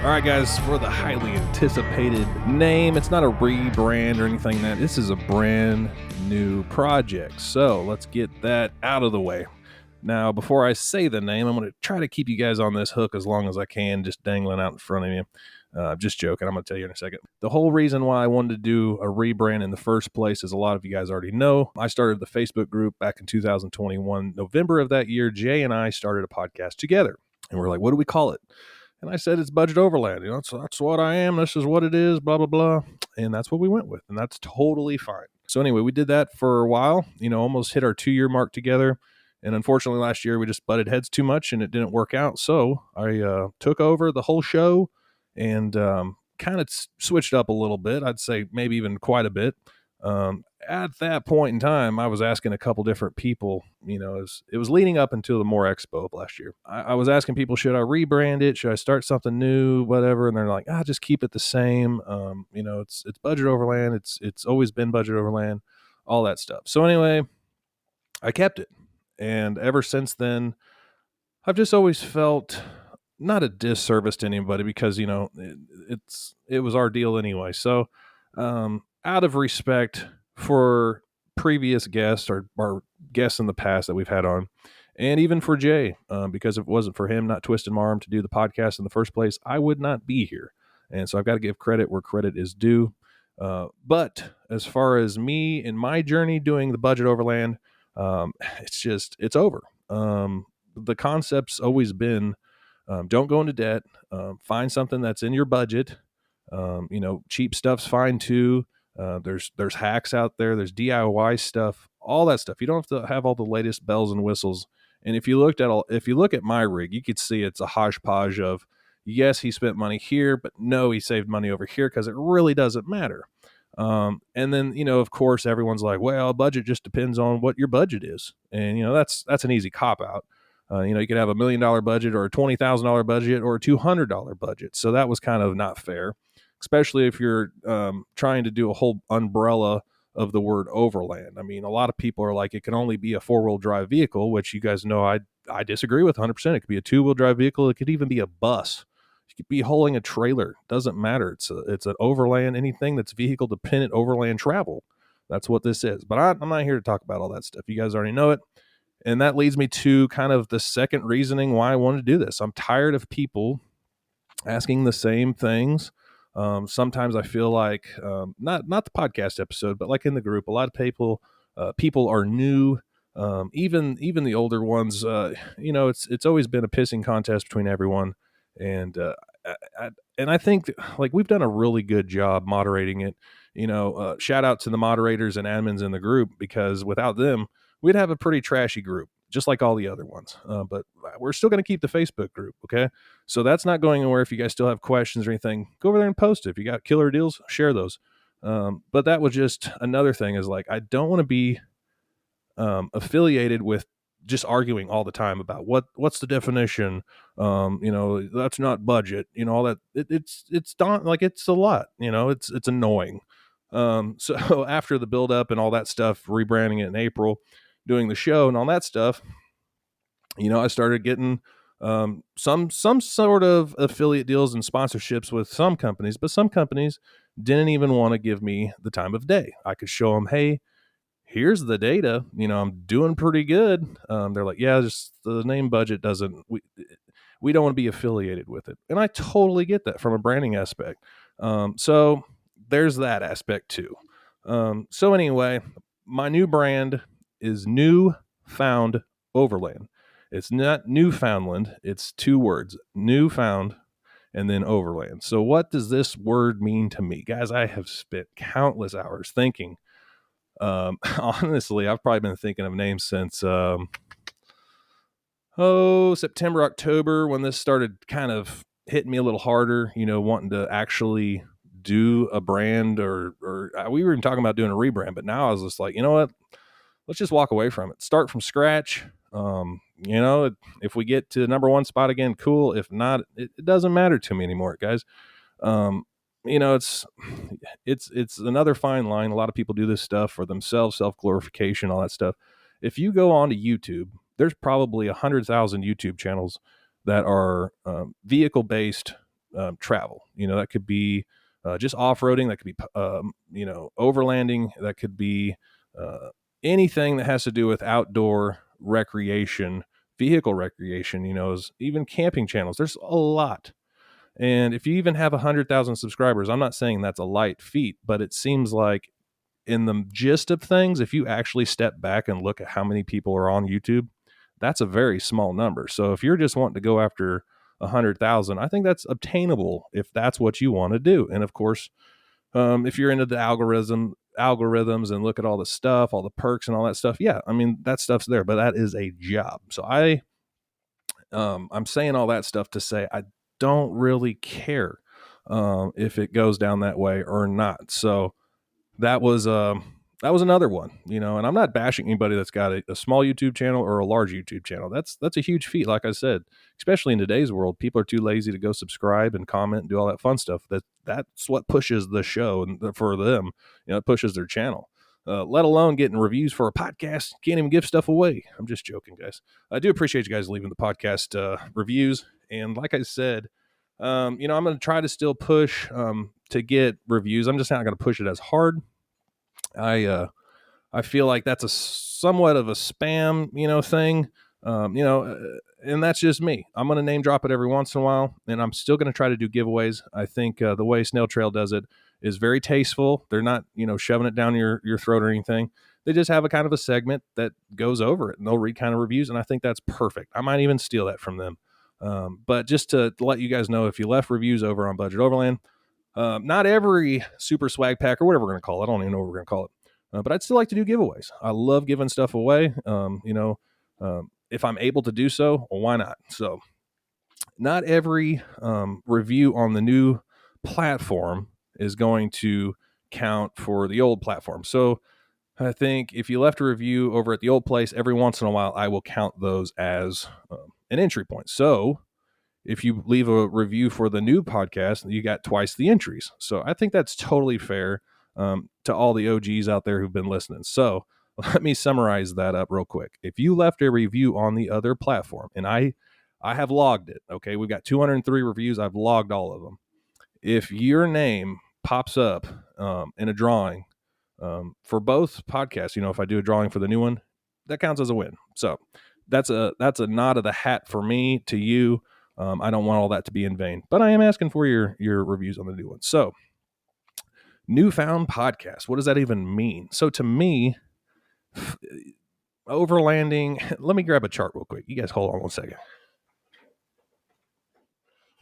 All right, guys, for the highly anticipated name, it's not a rebrand or anything. That this is a brand new project. So let's get that out of the way. Now, before I say the name, I'm going to try to keep you guys on this hook as long as I can, just dangling out in front of you. Just joking. I'm going to tell you in a second. The whole reason why I wanted to do a rebrand in the first place, as a lot of you guys already know, I started the Facebook group back in 2021. November of that year, Jay and I started a podcast together. And we're like, what do we call it? And I said, it's Budget Overland. You know, that's what I am. This is what it is, blah, blah, blah. And that's what we went with. And that's totally fine. So anyway, we did that for a while, almost hit our 2-year mark together. And unfortunately, last year we just butted heads too much and it didn't work out. So I took over the whole show and kind of switched up a little bit. I'd say maybe even quite a bit. At that point in time, I was asking a couple different people, it was leading up into the More Expo last year. I was asking people, should I rebrand it? Should I start something new, whatever? And they're like, just keep it the same. It's Budget Overland. It's always been Budget Overland, all that stuff. So anyway, I kept it. And ever since then, I've just always felt not a disservice to anybody because, it was our deal anyway. So out of respect for previous guests or guests in the past that we've had on, and even for Jay, because if it wasn't for him not twisting my arm to do the podcast in the first place, I would not be here. And so I've got to give credit where credit is due. But as far as me and my journey doing the Budget Overland, it's over. The concept's always been, don't go into debt, find something that's in your budget. Cheap stuff's fine too. There's hacks out there. There's DIY stuff, all that stuff. You don't have to have all the latest bells and whistles. And if you look at my rig, you could see it's a hodgepodge of, yes, he spent money here, but no, he saved money over here because it really doesn't matter. And then, of course, everyone's like, well, budget just depends on what your budget is. And, that's an easy cop out. You could have $1 million budget or a $20,000 budget or a $200 budget. So that was kind of not fair, especially if you're trying to do a whole umbrella of the word overland. I mean, a lot of people are like, it can only be a 4-wheel drive vehicle, which you guys know I disagree with 100%. It could be a 2-wheel drive vehicle. It could even be a bus. You could be hauling a trailer. Doesn't matter. It's an overland, anything that's vehicle dependent overland travel. That's what this is. But I'm not here to talk about all that stuff. You guys already know it. And that leads me to kind of the second reasoning why I wanted to do this. I'm tired of people asking the same things. Sometimes I feel like, not the podcast episode, but like in the group, a lot of people are new. Even the older ones, it's always been a pissing contest between everyone. And I think like we've done a really good job moderating it. Shout out to the moderators and admins in the group, because without them, we'd have a pretty trashy group, just like all the other ones. But we're still going to keep the Facebook group. Okay. So that's not going anywhere. If you guys still have questions or anything, go over there and post it. If you got killer deals, share those. But that was just another thing, is like, I don't want to be affiliated with just arguing all the time about what's the definition. That's not budget, all that. It's like, it's a lot, it's annoying. So after the build up and all that stuff, rebranding it in April, doing the show and all that stuff, I started getting some sort of affiliate deals and sponsorships with some companies, but some companies didn't even want to give me the time of day. I could show them, hey, here's the data, I'm doing pretty good. They're like, yeah, just the name budget we don't want to be affiliated with it. And I totally get that from a branding aspect. So there's that aspect too. So anyway, my new brand is Newfound Overland. It's not Newfoundland. It's 2 words, Newfound and then Overland. So what does this word mean to me? Guys, I have spent countless hours thinking. Honestly, I've probably been thinking of names since September, October, when this started kind of hitting me a little harder, wanting to actually do a brand, or we were even talking about doing a rebrand, but now I was just like, you know what, let's just walk away from it, start from scratch. If we get to the number 1 spot again, cool. If not, it doesn't matter to me anymore, guys. It's another fine line. A lot of people do this stuff for themselves, self-glorification, all that stuff. If you go onto YouTube, there's probably 100,000 YouTube channels that are vehicle-based travel. That could be just off-roading. That could be, overlanding. That could be uh, anything that has to do with outdoor recreation, vehicle recreation, is even camping channels. There's a lot. And if you even have 100,000 subscribers, I'm not saying that's a light feat, but it seems like in the gist of things, if you actually step back and look at how many people are on YouTube, that's a very small number. So if you're just wanting to go after 100,000, I think that's obtainable if that's what you want to do. And of course, if you're into the algorithms and look at all the stuff, all the perks and all that stuff, yeah, I mean, that stuff's there, but that is a job. So I'm saying all that stuff to say I don't really care if it goes down that way or not. So that was another one, and I'm not bashing anybody that's got a small YouTube channel or a large YouTube channel. That's a huge feat. Like I said, especially in today's world, people are too lazy to go subscribe and comment and do all that fun stuff. That's what pushes the show, and for them, it pushes their channel. Let alone getting reviews for a podcast. Can't even give stuff away. I'm just joking, guys. I do appreciate you guys leaving the podcast reviews. And like I said, I'm going to try to still push to get reviews. I'm just not going to push it as hard. I feel like that's a somewhat of a spam, thing, and that's just me. I'm going to name drop it every once in a while, and I'm still going to try to do giveaways. I think the way Snail Trail does it is very tasteful. They're not, shoving it down your throat or anything. They just have a kind of a segment that goes over it, and they'll read kind of reviews, and I think that's perfect. I might even steal that from them. But just to let you guys know, if you left reviews over on Budget Overland, not every super swag pack or whatever we're going to call it, I don't even know what we're going to call it. But I'd still like to do giveaways. I love giving stuff away. If I'm able to do so, well, why not? So not every review on the new platform is going to count for the old platform. So I think if you left a review over at the old place, every once in a while, I will count those as an entry point. So if you leave a review for the new podcast, you got twice the entries. So I think that's totally fair to all the OGs out there who've been listening. So let me summarize that up real quick. If you left a review on the other platform, and I have logged it, okay, we've got 203 reviews. I've logged all of them. If your name pops up in a drawing for both podcasts, if I do a drawing for the new one, that counts as a win. So that's a nod of the hat for me to you. I don't want all that to be in vain, but I am asking for your reviews on the new one. So, newfound podcast. What does that even mean? So to me, overlanding. Let me grab a chart real quick. You guys hold on one second.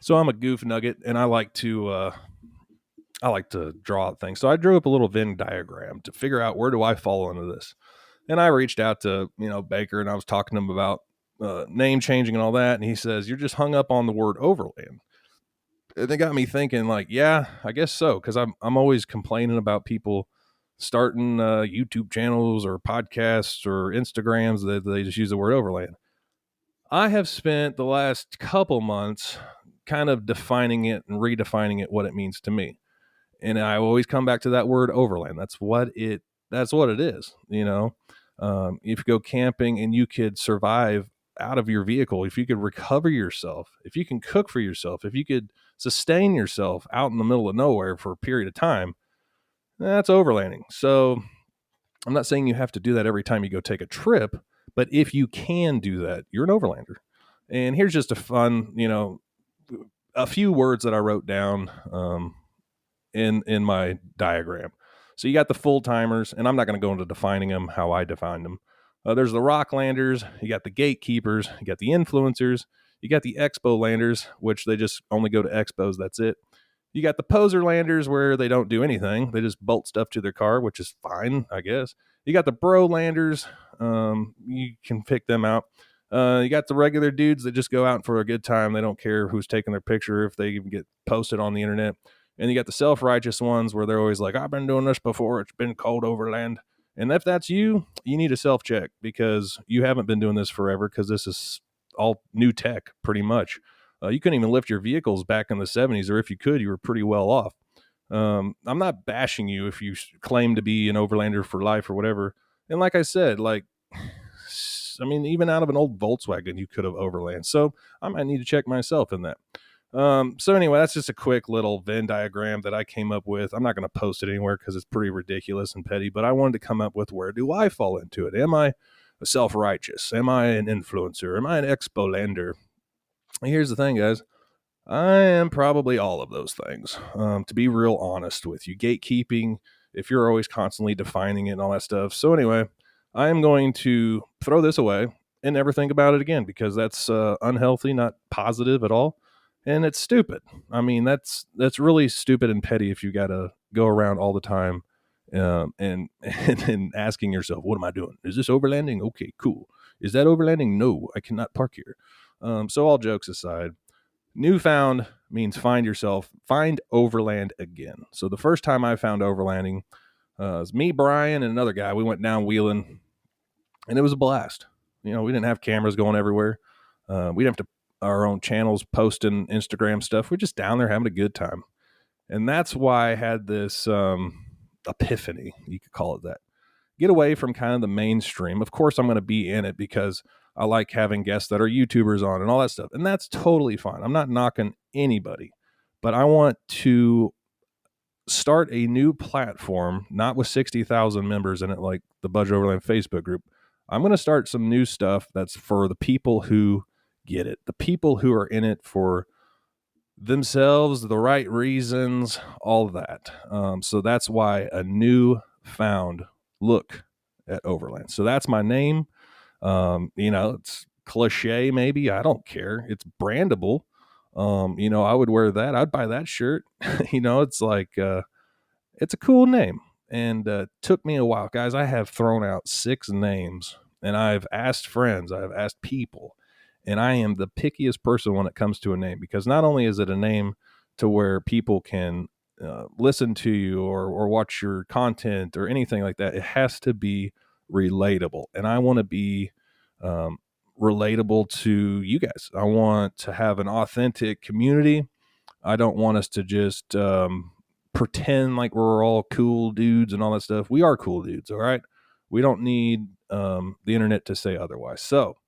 So I'm a goof nugget, and I like to draw out things. So I drew up a little Venn diagram to figure out where do I fall into this. And I reached out to Baker, and I was talking to him about name changing and all that, and he says, you're just hung up on the word overland. And it got me thinking, like, yeah, I guess so, because I'm always complaining about people starting YouTube channels or podcasts or Instagrams that they just use the word overland. I have spent the last couple months kind of defining it and redefining it, what it means to me. And I always come back to that word overland. That's what it is. If you go camping and you could survive out of your vehicle, if you could recover yourself, if you can cook for yourself, if you could sustain yourself out in the middle of nowhere for a period of time, that's overlanding. So I'm not saying you have to do that every time you go take a trip, but if you can do that, you're an overlander. And here's just a fun, a few words that I wrote down in my diagram. So you got the full timers, and I'm not going to go into defining them how I defined them. There's the Rocklanders, you got the Gatekeepers, you got the Influencers, you got the Expo Landers, which they just only go to expos, that's it. You got the Poser Landers, where they don't do anything. They just bolt stuff to their car, which is fine, I guess. You got the Bro Landers, you can pick them out. You got the regular dudes that just go out for a good time. They don't care who's taking their picture, if they even get posted on the internet. And you got the self-righteous ones where they're always like, I've been doing this before. It's been cold overland. And if that's you, you need a self-check, because you haven't been doing this forever, because this is all new tech pretty much. You couldn't even lift your vehicles back in the 70s, or if you could, you were pretty well off. I'm not bashing you if you claim to be an overlander for life or whatever. And like I said, even out of an old Volkswagen, you could have overland. So I might need to check myself in that. So anyway, that's just a quick little Venn diagram that I came up with. I'm not going to post it anywhere because it's pretty ridiculous and petty, but I wanted to come up with, where do I fall into it? Am I self-righteous? Am I an influencer? Am I an expolander? Here's the thing, guys. I am probably all of those things, to be real honest with you. Gatekeeping, if you're always constantly defining it and all that stuff. So anyway, I am going to throw this away and never think about it again, because that's unhealthy, not positive at all, and it's stupid. I mean, that's really stupid and petty if you got to go around all the time, and asking yourself, what am I doing? Is this overlanding? Okay, cool. Is that overlanding? No, I cannot park here. So all jokes aside, newfound means find overland again. So the first time I found overlanding, it was me, Brian, and another guy. We went down wheeling, and it was a blast. We didn't have cameras going everywhere. We didn't have to our own channels posting Instagram stuff. We're just down there having a good time. And that's why I had this epiphany, you could call it that. Get away from kind of the mainstream. Of course, I'm going to be in it because I like having guests that are YouTubers on and all that stuff. And that's totally fine. I'm not knocking anybody, but I want to start a new platform, not with 60,000 members in it like the Budget Overland Facebook group. I'm going to start some new stuff that's for the people who get it, the people who are in it for themselves, the right reasons, all of that. So that's why a new found look at Overland. So that's my name. It's cliche, maybe. I don't care. It's brandable. I would wear that. I'd buy that shirt. It's like, it's a cool name. And took me a while. Guys, I have thrown out 6 names, and I've asked friends, I've asked people, and I am the pickiest person when it comes to a name, because not only is it a name to where people can listen to you or watch your content or anything like that, it has to be relatable. And I want to be relatable to you guys. I want to have an authentic community. I don't want us to just pretend like we're all cool dudes and all that stuff. We are cool dudes, all right? We don't need the internet to say otherwise. So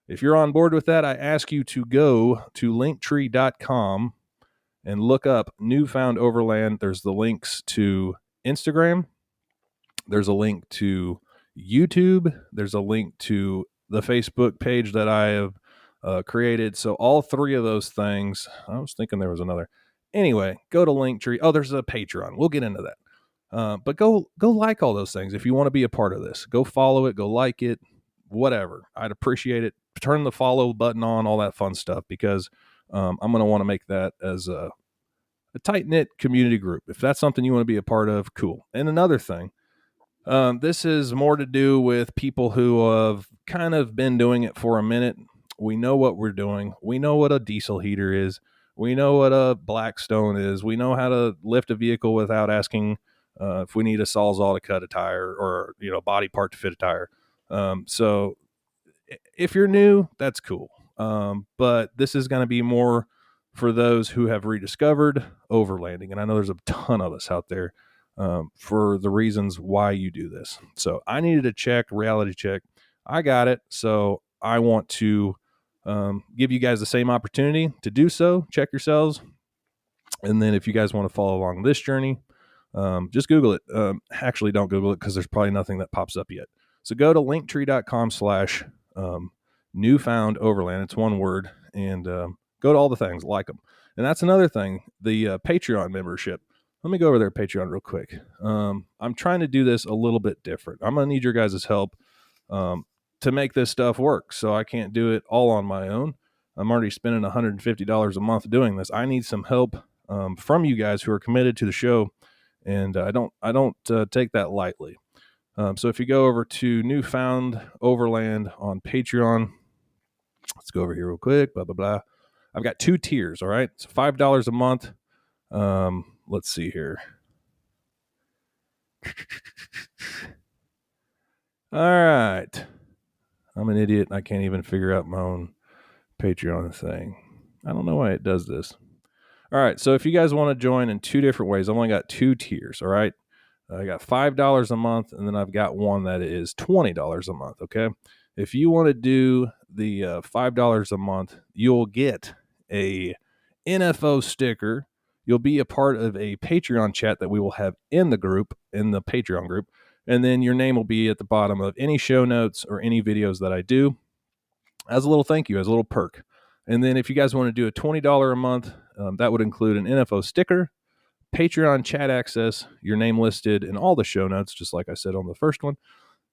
if you're on board with that, I ask you to go to linktree.com and look up Newfound Overland. There's the links to Instagram. There's a link to YouTube. There's a link to the Facebook page that I have created. So all 3 of those things, I was thinking there was another. Anyway, go to Linktree. Oh, there's a Patreon. We'll get into that. But go like all those things if you want to be a part of this. Go follow it. Go like it. Whatever. I'd appreciate it. Turn the follow button on, all that fun stuff, because I'm going to want to make that as a tight-knit community group. If that's something you want to be a part of, cool. And another thing, this is more to do with people who have kind of been doing it for a minute. We know what we're doing. We know what a diesel heater is. We know what a Blackstone is. We know how to lift a vehicle without asking if we need a Sawzall to cut a tire, or body part to fit a tire. So if you're new, that's cool. But this is going to be more for those who have rediscovered overlanding. And I know there's a ton of us out there for the reasons why you do this. So I needed a reality check. I got it. So I want to give you guys the same opportunity to do so. Check yourselves. And then if you guys want to follow along this journey, just Google it. Actually, don't Google it, because there's probably nothing that pops up yet. So go to linktree.com/newfound overland. It's one word. And go to all the things, like them. And that's another thing, the Patreon membership. Let me go over there, Patreon, real quick. I'm trying to do this a little bit different. I'm going to need your guys' help to make this stuff work. So I can't do it all on my own. I'm already spending $150 a month doing this. I need some help from you guys who are committed to the show. And I don't take that lightly. So if you go over to Newfound Overland on Patreon, let's go over here real quick, blah, blah, blah. I've got 2 tiers, all right? It's $5 a month. Let's see here. All right. I'm an idiot. I can't even figure out my own Patreon thing. I don't know why it does this. All right. So if you guys want to join in 2 different ways, I've only got 2 tiers, all right? I got $5 a month, and then I've got one that is $20 a month, okay? If you want to do the $5 a month, you'll get a NFO sticker, you'll be a part of a Patreon chat that we will have in the Patreon group. And then your name will be at the bottom of any show notes or any videos that I do as a little thank you, as a little perk. And then if you guys want to do a $20 a month, that would include an NFO sticker, Patreon chat access, your name listed in all the show notes, just like I said on the first one.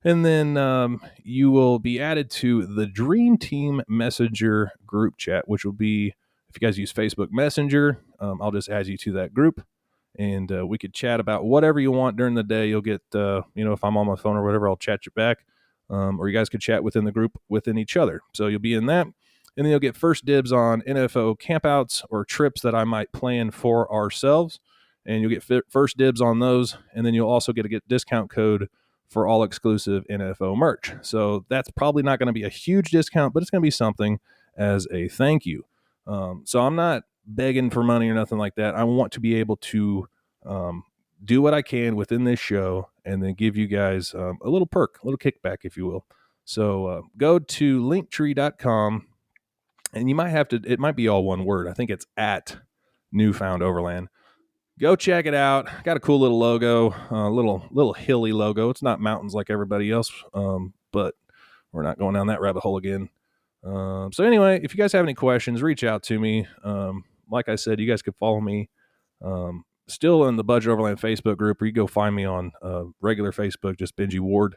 And then you will be added to the Dream Team Messenger group chat, which will be, if you guys use Facebook Messenger, I'll just add you to that group. And we could chat about whatever you want during the day. You'll get, if I'm on my phone or whatever, I'll chat you back. Or you guys could chat within the group within each other. So you'll be in that. And then you'll get first dibs on NFO campouts or trips that I might plan for ourselves. And you'll get first dibs on those. And then you'll also get a discount code for all exclusive NFO merch. So that's probably not going to be a huge discount, but it's going to be something as a thank you. So I'm not begging for money or nothing like that. I want to be able to do what I can within this show and then give you guys a little perk, a little kickback, if you will. So go to linktree.com, and you might have to, it might be all one word. I think it's at Newfound Overland. Go check it out. Got a cool little logo, little hilly logo. It's not mountains like everybody else, but we're not going down that rabbit hole again. So anyway, if you guys have any questions, reach out to me. Like I said, you guys could follow me still in the Budget Overland Facebook group, or you go find me on regular Facebook, just Benji Ward.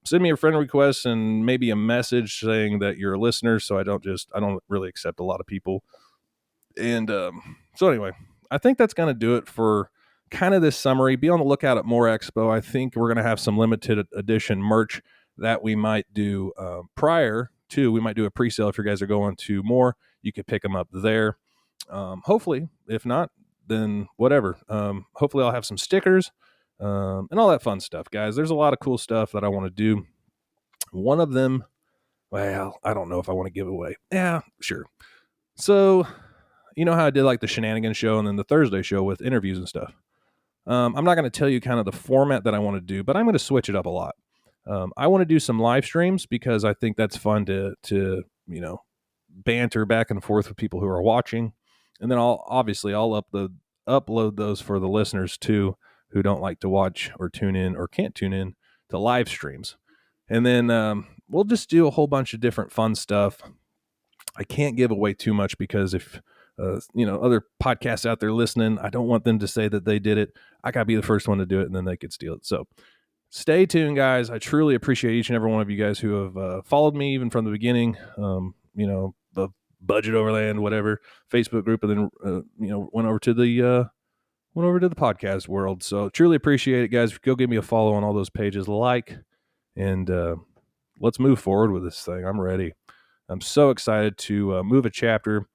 Send me a friend request and maybe a message saying that you're a listener, so I don't really accept a lot of people. And so anyway, I think that's going to do it for kind of this summary. Be on the lookout at more Expo. I think we're going to have some limited edition merch that we might do prior to. We might do a pre-sale if you guys are going to more. You could pick them up there. Hopefully, if not, then whatever. Hopefully I'll have some stickers and all that fun stuff, guys. There's a lot of cool stuff that I want to do. One of them, well, I don't know if I want to give away. Yeah, sure. So, you know how I did like the Shenanigans show and then the Thursday show with interviews and stuff. I'm not going to tell you kind of the format that I want to do, but I'm going to switch it up a lot. I want to do some live streams because I think that's fun to banter back and forth with people who are watching. And then I'll upload those for the listeners too, who don't like to watch or tune in or can't tune in to live streams. And then we'll just do a whole bunch of different fun stuff. I can't give away too much because if other podcasts out there listening, I don't want them to say that they did it. I got to be the first one to do it, and then they could steal it. So stay tuned, guys. I truly appreciate each and every one of you guys who have followed me even from the beginning. The Budget Overland, whatever Facebook group, and then went over to the podcast world. So truly appreciate it, guys. Go give me a follow on all those pages, and let's move forward with this thing. I'm ready. I'm so excited to move a chapter.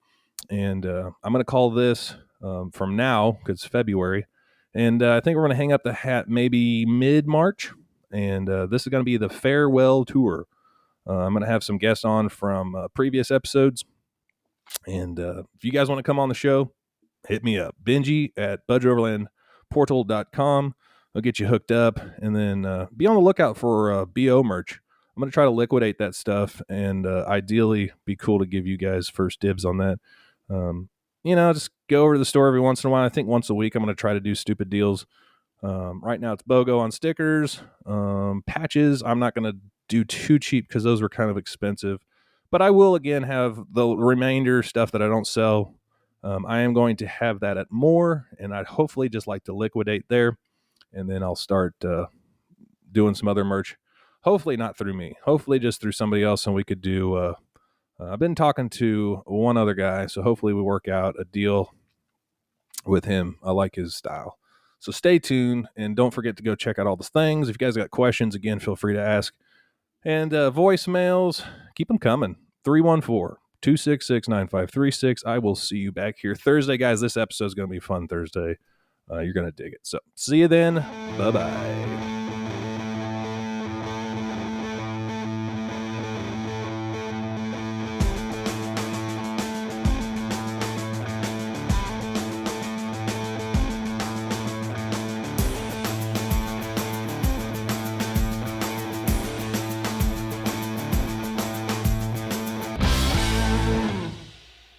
And I'm going to call this from now, because it's February. And I think we're going to hang up the hat maybe mid-March. And this is going to be the farewell tour. I'm going to have some guests on from previous episodes. And if you guys want to come on the show, hit me up. Benji at budgetoverlandportal.com. I'll get you hooked up. And then be on the lookout for BO merch. I'm going to try to liquidate that stuff. And ideally be cool to give you guys first dibs on that. Just go over to the store every once in a while. I think once a week I'm going to try to do stupid deals. Right now it's BOGO on stickers, patches. I'm not going to do too cheap because those were kind of expensive, but I will again have the remainder stuff that I don't sell. I am going to have that at more, and I'd hopefully just like to liquidate there, and then I'll start doing some other merch. Hopefully not through me, hopefully just through somebody else, and we could do I've been talking to one other guy, so hopefully we work out a deal with him. I like his style. So stay tuned, and don't forget to go check out all the things. If you guys got questions, again, feel free to ask. And voicemails, keep them coming. 314-266-9536. I will see you back here Thursday, guys. This episode is going to be fun Thursday. You're going to dig it. So see you then. Bye-bye.